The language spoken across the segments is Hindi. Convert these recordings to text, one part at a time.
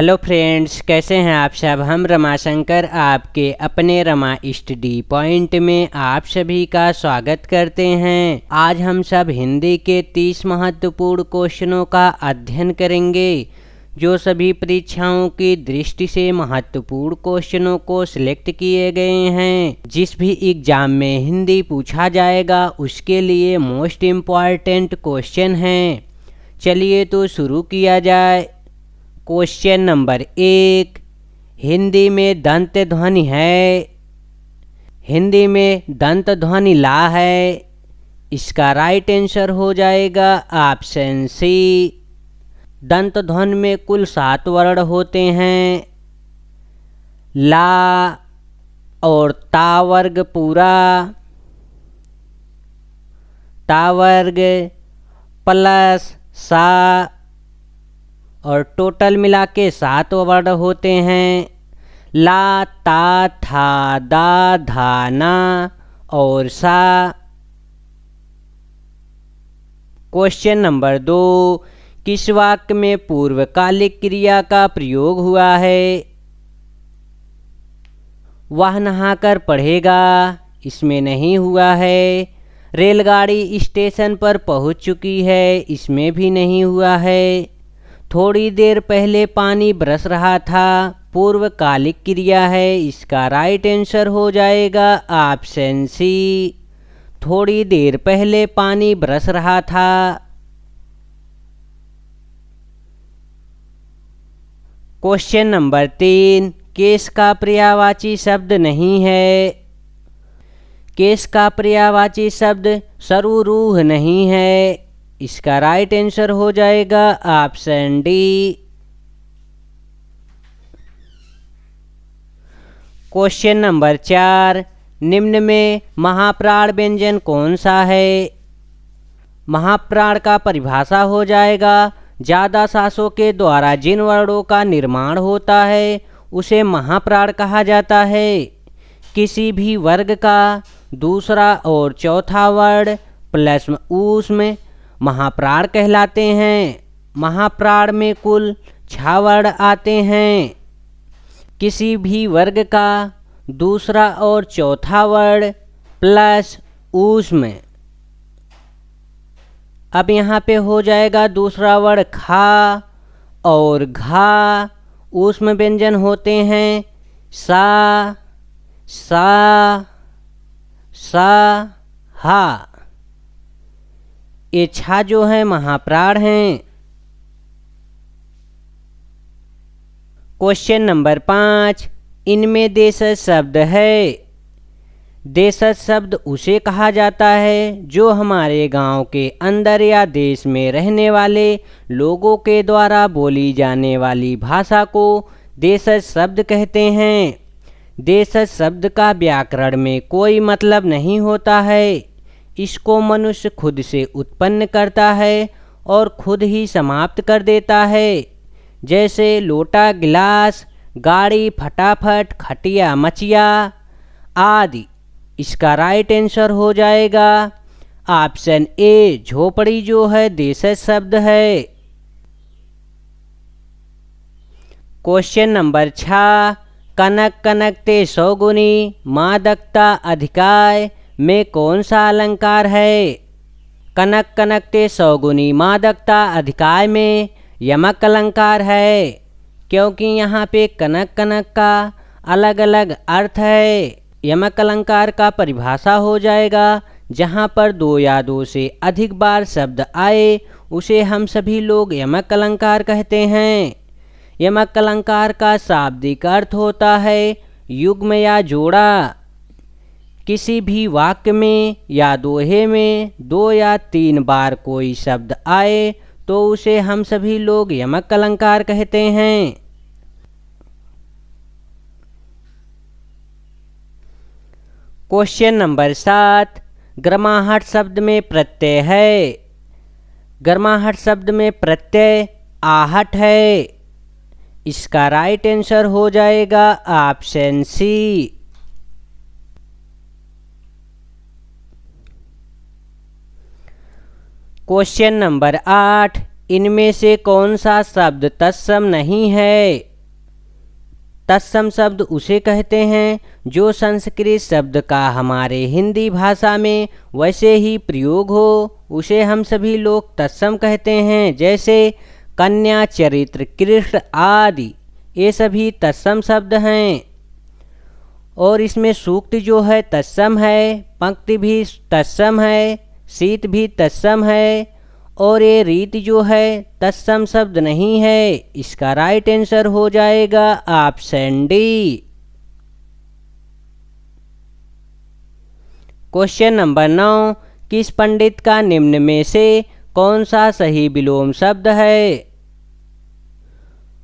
हेलो फ्रेंड्स, कैसे हैं आप सब। हम रमाशंकर आपके अपने रमा स्टडी पॉइंट में आप सभी का स्वागत करते हैं। आज हम सब हिंदी के 30 महत्वपूर्ण क्वेश्चनों का अध्ययन करेंगे जो सभी परीक्षाओं की दृष्टि से महत्वपूर्ण क्वेश्चनों को सिलेक्ट किए गए हैं। जिस भी एग्जाम में हिंदी पूछा जाएगा उसके लिए मोस्ट इम्पॉर्टेंट क्वेश्चन हैं। चलिए तो शुरू किया जाए। क्वेश्चन नंबर 1, हिंदी में दंत ध्वनि है। हिंदी में दंत ध्वनि ला है। इसका राइट आंसर हो जाएगा ऑप्शन सी। दंत ध्वनि में कुल 7 वर्ण होते हैं। ला और ता वर्ग पूरा, ता वर्ग प्लस सा और टोटल मिला के 7 वर्ण होते हैं। ला, ता, था, दा, धा, ना और सा। क्वेश्चन नंबर 2, किस वाक्य में पूर्वकालिक क्रिया का प्रयोग हुआ है। वह नहाकर पढ़ेगा, इसमें नहीं हुआ है। रेलगाड़ी स्टेशन पर पहुंच चुकी है, इसमें भी नहीं हुआ है। थोड़ी देर पहले पानी बरस रहा था, पूर्वकालिक क्रिया है। इसका राइट आंसर हो जाएगा ऑप्शन सी। थोड़ी देर पहले पानी बरस रहा था। क्वेश्चन नंबर 3, केस का पर्यायवाची शब्द नहीं है। केस का पर्यायवाची शब्द सरुरूह नहीं है। इसका राइट आंसर हो जाएगा ऑप्शन डी। क्वेश्चन नंबर 4, निम्न में महाप्राण व्यंजन कौन सा है। महाप्राण का परिभाषा हो जाएगा ज़्यादा सांसों के द्वारा जिन वर्णों का निर्माण होता है उसे महाप्राण कहा जाता है। किसी भी वर्ग का दूसरा और चौथा वर्ण प्लस ऊष्म महाप्राण कहलाते हैं। महाप्राण में कुल 6 वर्ण आते हैं। किसी भी वर्ग का दूसरा और चौथा वर्ण प्लस ऊष्म। अब यहाँ पे हो जाएगा दूसरा वर्ण खा और घा। ऊष्म व्यंजन होते हैं सा, सा, सा, हा। ये 6 जो है महाप्राण हैं। क्वेश्चन नंबर 5, इनमें देशज शब्द है। देशज शब्द उसे कहा जाता है जो हमारे गांव के अंदर या देश में रहने वाले लोगों के द्वारा बोली जाने वाली भाषा को देशज शब्द कहते हैं। देशज शब्द का व्याकरण में कोई मतलब नहीं होता है। इसको मनुष्य खुद से उत्पन्न करता है और खुद ही समाप्त कर देता है। जैसे लोटा, गिलास, गाड़ी, फटाफट, खटिया, मचिया आदि। इसका राइट आंसर हो जाएगा ऑप्शन ए। झोपड़ी जो है देशज शब्द है। क्वेश्चन नंबर 6, कनक कनकते सौगुनी मादकता अधिकाय में कौन सा अलंकार है। कनक कनकते सौगुनी मादकता अधिकाय में यमक अलंकार है, क्योंकि यहाँ पे कनक कनक का अलग अलग अर्थ है। यमक अलंकार का परिभाषा हो जाएगा जहाँ पर 2 या 2 से अधिक बार शब्द आए उसे हम सभी लोग यमक अलंकार कहते हैं। यमक अलंकार का शाब्दिक अर्थ होता है युग्म या जोड़ा। किसी भी वाक्य में या दोहे में 2 या 3 बार कोई शब्द आए तो उसे हम सभी लोग यमक अलंकार कहते हैं। क्वेश्चन नंबर 7, गर्माहट शब्द में प्रत्यय है। गर्माहट शब्द में प्रत्यय आहट है। इसका राइट आंसर हो जाएगा ऑप्शन सी। क्वेश्चन नंबर 8, इनमें से कौन सा शब्द तत्सम नहीं है। तत्सम शब्द उसे कहते हैं जो संस्कृत शब्द का हमारे हिंदी भाषा में वैसे ही प्रयोग हो, उसे हम सभी लोग तत्सम कहते हैं। जैसे कन्या, चरित्र, कृष्ण आदि ये सभी तत्सम शब्द हैं। और इसमें सूक्त जो है तत्सम है, पंक्ति भी तत्सम है, शीत भी तत्सम है, और ये रीत जो है तत्सम शब्द नहीं है। इसका राइट आंसर हो जाएगा ऑप्शन डी। क्वेश्चन नंबर 9, किस पंडित का निम्न में से कौन सा सही विलोम शब्द है?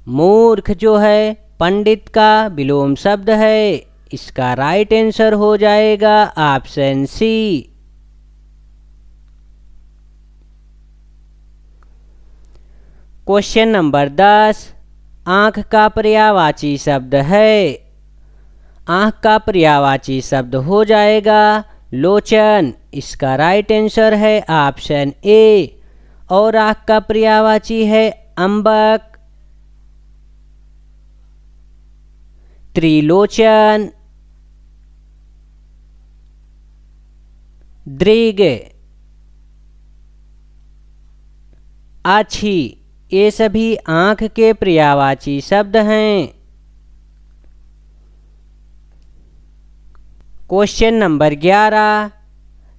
मूर्ख जो है पंडित का विलोम शब्द है। इसका राइट आंसर हो जाएगा ऑप्शन सी। क्वेश्चन नंबर 10, आँख का पर्यायवाची शब्द है। आँख का पर्यायवाची शब्द हो जाएगा लोचन। इसका राइट आंसर है ऑप्शन ए। और आँख का पर्यायवाची है अम्बक, त्रिलोचन, दृग, आछी, ये सभी आँख के पर्यायवाची शब्द हैं। क्वेश्चन नंबर 11,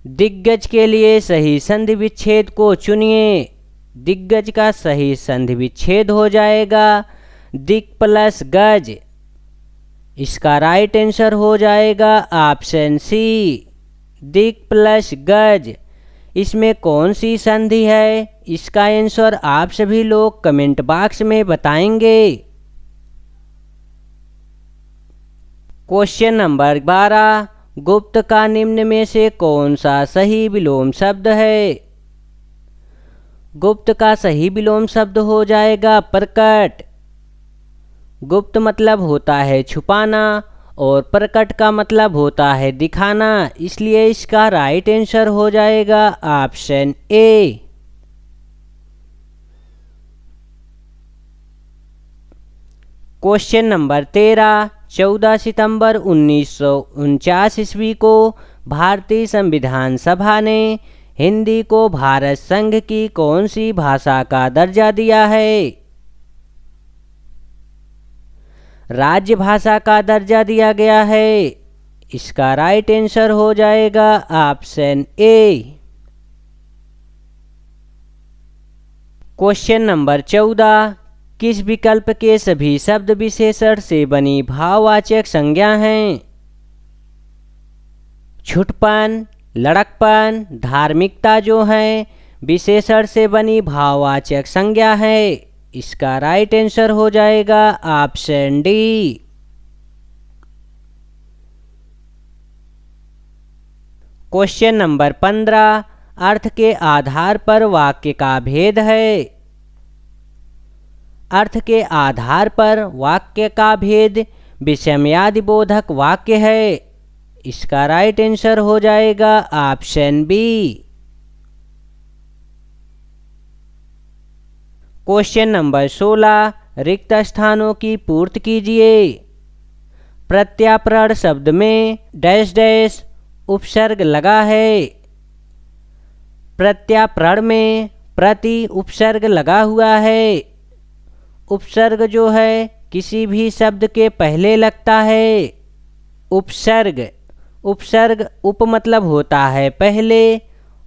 दिग्गज के लिए सही संधि विच्छेद को चुनिए। दिग्गज का सही संधि विच्छेद हो जाएगा दिक् प्लस गज। इसका राइट आंसर हो जाएगा ऑप्शन सी, दिक् प्लस गज। इसमें कौन सी संधि है, इसका आंसर आप सभी लोग कमेंट बॉक्स में बताएंगे। क्वेश्चन नंबर 12, गुप्त का निम्न में से कौन सा सही विलोम शब्द है? गुप्त का सही विलोम शब्द हो जाएगा प्रकट। गुप्त मतलब होता है छुपाना और प्रकट का मतलब होता है दिखाना, इसलिए इसका राइट आंसर हो जाएगा ऑप्शन ए। क्वेश्चन नंबर 13, 14 सितंबर 1949 ईस्वी को भारतीय संविधान सभा ने हिंदी को भारत संघ की कौन सी भाषा का दर्जा दिया है? राज्य भाषा का दर्जा दिया गया है। इसका राइट आंसर हो जाएगा ऑप्शन ए। क्वेश्चन नंबर 14, किस विकल्प के सभी शब्द विशेषण से बनी भाववाचक संज्ञा हैं? छुटपन, लड़कपन, धार्मिकता जो है विशेषण से बनी भाववाचक संज्ञा है। इसका राइट आंसर हो जाएगा ऑप्शन डी। क्वेश्चन नंबर 15, अर्थ के आधार पर वाक्य का भेद है। अर्थ के आधार पर वाक्य का भेद विषमयादिबोधक वाक्य है। इसका राइट आंसर हो जाएगा ऑप्शन बी। क्वेश्चन नंबर 16, रिक्त स्थानों की पूर्ति कीजिए। प्रत्यापरण शब्द में डैश डैश उपसर्ग लगा है। प्रत्यापरण में प्रति उपसर्ग लगा हुआ है। उपसर्ग जो है किसी भी शब्द के पहले लगता है। उपसर्ग, उपसर्ग उप मतलब होता है पहले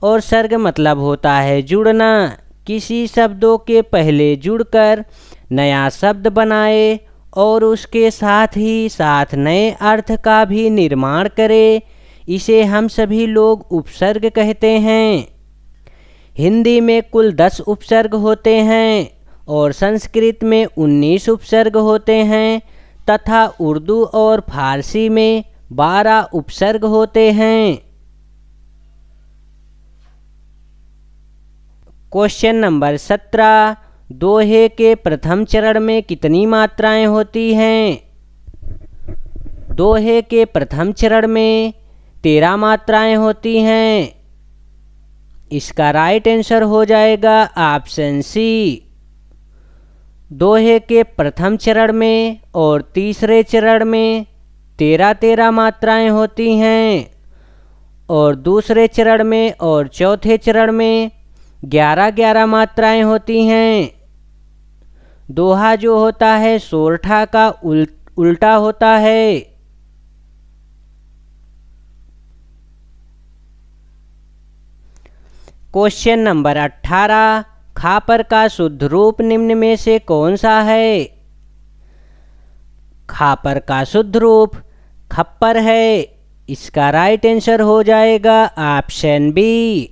और सर्ग मतलब होता है जुड़ना। किसी शब्दों के पहले जुड़कर नया शब्द बनाए और उसके साथ ही साथ नए अर्थ का भी निर्माण करे, इसे हम सभी लोग उपसर्ग कहते हैं। हिंदी में कुल 10 उपसर्ग होते हैं और संस्कृत में 19 उपसर्ग होते हैं तथा उर्दू और फारसी में 12 उपसर्ग होते हैं। क्वेश्चन नंबर 17, दोहे के प्रथम चरण में कितनी मात्राएं होती हैं? दोहे के प्रथम चरण में 13 मात्राएं होती हैं। इसका राइट आंसर हो जाएगा ऑप्शन सी। दोहे के प्रथम चरण में और तीसरे चरण में 13-13 मात्राएं होती हैं और दूसरे चरण में और चौथे चरण में 11-11 मात्राएं होती हैं। दोहा जो होता है सोरठा का उल्टा होता है। क्वेश्चन नंबर 18, खापर का शुद्ध रूप निम्न में से कौन सा है? खापर का शुद्ध रूप खप्पर है। इसका राइट आंसर हो जाएगा option B.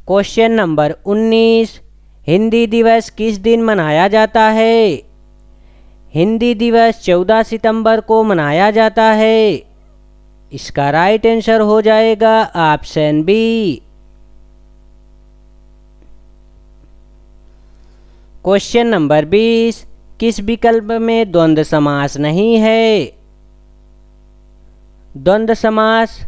Question number 19, Hindi दिवस किस दिन मनाया जाता है? हिंदी दिवस 14 सितंबर को मनाया जाता है। इसका राइट आंसर हो जाएगा ऑप्शन बी। क्वेश्चन नंबर 20, किस विकल्प में द्वंद्व समास नहीं है? द्वंद्व समास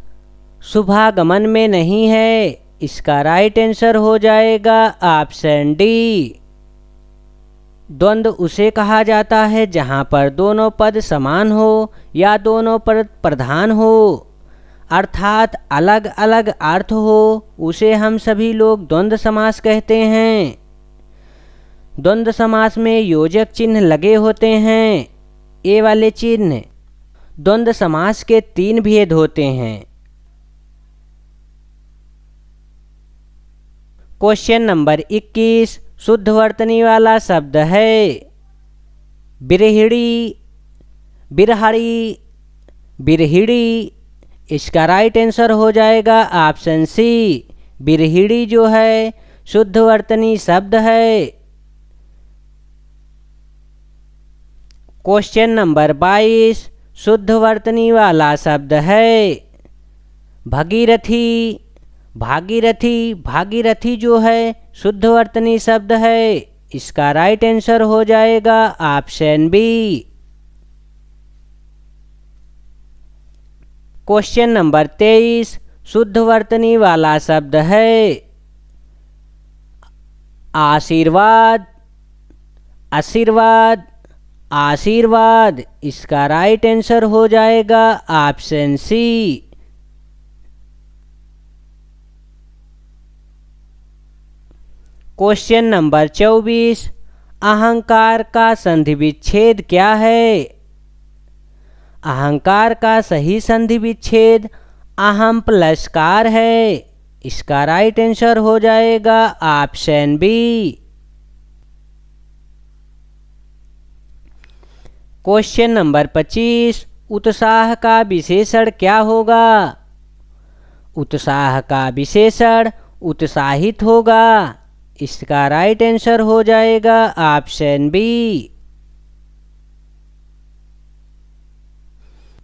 शुभागमन में नहीं है। इसका राइट आंसर हो जाएगा ऑप्शन डी। द्वंद्व उसे कहा जाता है जहाँ पर दोनों पद समान हो या दोनों पद प्रधान हो, अर्थात अलग अलग अर्थ हो, उसे हम सभी लोग द्वंद्व समास कहते हैं। द्वंद्व समास में योजक चिन्ह लगे होते हैं। ये वाले चिन्ह द्वंद्व समास के 3 भेद होते हैं। क्वेश्चन नंबर 21, शुद्ध वर्तनी वाला शब्द है बिरहिड़ी, बिरहड़ी, बिरहिड़ी। इसका राइट आंसर हो जाएगा ऑप्शन सी। बिरहिड़ी जो है शुद्ध वर्तनी शब्द है। क्वेश्चन नंबर 22, शुद्ध वर्तनी वाला शब्द है भगीरथी, भागीरथी। भागीरथी जो है शुद्ध वर्तनी शब्द है। इसका राइट आंसर हो जाएगा ऑप्शन बी। क्वेश्चन नंबर 23, शुद्ध वर्तनी वाला शब्द है आशीर्वाद, आशीर्वाद, आशीर्वाद। इसका राइट आंसर हो जाएगा ऑप्शन सी। क्वेश्चन नंबर 24, अहंकार का संधि विच्छेद क्या है? अहंकार का सही संधि विच्छेद अहम प्लस कार है। इसका राइट आंसर हो जाएगा ऑप्शन बी। क्वेश्चन नंबर 25, उत्साह का विशेषण क्या होगा? उत्साह का विशेषण उत्साहित होगा। इसका राइट आंसर हो जाएगा option B.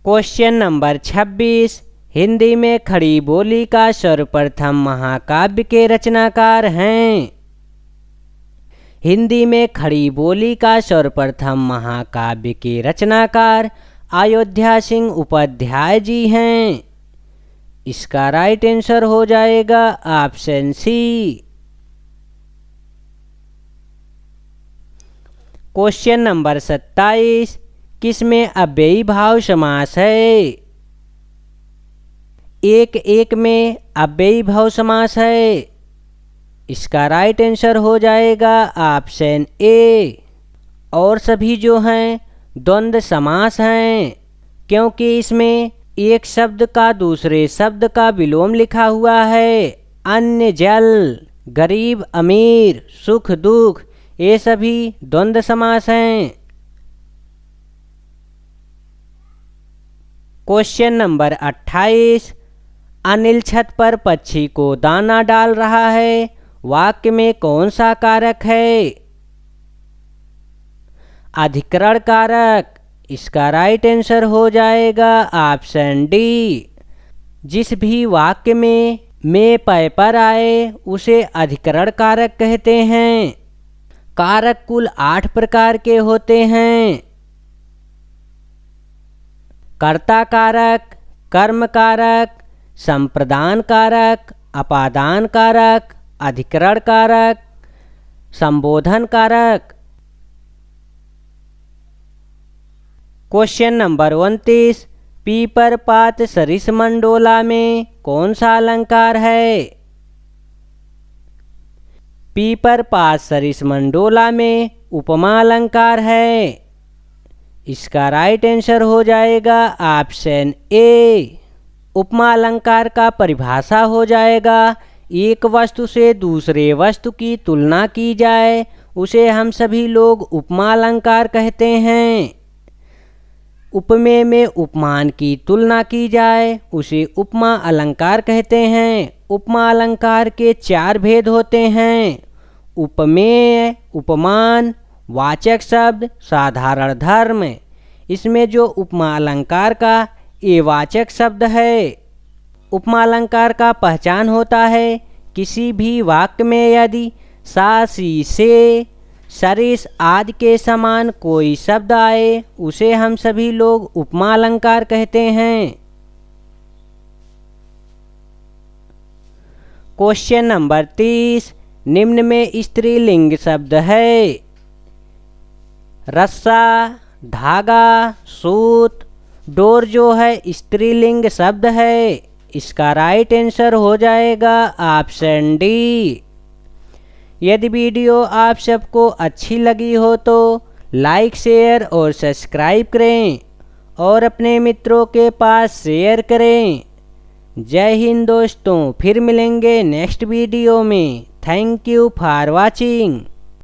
Question number 26, Hindi में खड़ी बोली का सर्वप्रथम महाकाव्य के रचनाकार हैं। हिंदी में खड़ी बोली का सर्वप्रथम महाकाव्य के रचनाकार अयोध्या सिंह उपाध्याय जी हैं। इसका राइट आंसर हो जाएगा ऑप्शन सी। क्वेश्चन नंबर 27, किसमें अव्ययी भाव समास है? एक एक में अव्ययी भाव समास है। इसका राइट आंसर हो जाएगा ऑप्शन ए। और सभी जो हैं द्वंद्व समास हैं, क्योंकि इसमें एक शब्द का दूसरे शब्द का विलोम लिखा हुआ है। अन्न जल, गरीब अमीर, सुख दुख, ये सभी द्वंद्व समास हैं। क्वेश्चन नंबर 28, अनिल छत पर पक्षी को दाना डाल रहा है, वाक्य में कौन सा कारक है? अधिकरण कारक। इसका राइट आंसर हो जाएगा ऑप्शन डी। जिस भी वाक्य में पय पर आए उसे अधिकरण कारक कहते हैं। कारक कुल 8 प्रकार के होते हैं। कर्ता कारक, कर्म कारक, संप्रदान कारक, अपादान कारक, अधिकरण कारक, संबोधन कारक। क्वेश्चन नंबर 29, पीपर पात सरिस मंडोला में कौन सा अलंकार है? पीपर पात सरिस मंडोला में उपमा अलंकार है। इसका राइट आंसर हो जाएगा ऑप्शन ए। उपमा अलंकार का परिभाषा हो जाएगा एक वस्तु से दूसरे वस्तु की तुलना की जाए उसे हम सभी लोग उपमा अलंकार कहते हैं। उपमेय में उपमान की तुलना की जाए उसे उपमा अलंकार कहते हैं। उपमा अलंकार के 4 भेद होते हैं: उपमेय, उपमान, वाचक शब्द, साधारण धर्म। इसमें जो उपमा अलंकार का ए वाचक शब्द है। उपमा अलंकार का पहचान होता है किसी भी वाक्य में यदि सा, सी, से, सरिस आदि के समान कोई शब्द आए उसे हम सभी लोग उपमा अलंकार कहते हैं। क्वेश्चन नंबर 30, निम्न में स्त्रीलिंग शब्द है: रस्सा, धागा, सूत। डोर जो है स्त्रीलिंग शब्द है। इसका राइट आंसर हो जाएगा ऑप्शन डी। यदि वीडियो आप सबको अच्छी लगी हो तो लाइक, शेयर और सब्सक्राइब करें और अपने मित्रों के पास शेयर करें। जय हिंद दोस्तों, फिर मिलेंगे नेक्स्ट वीडियो में। Thank you for watching.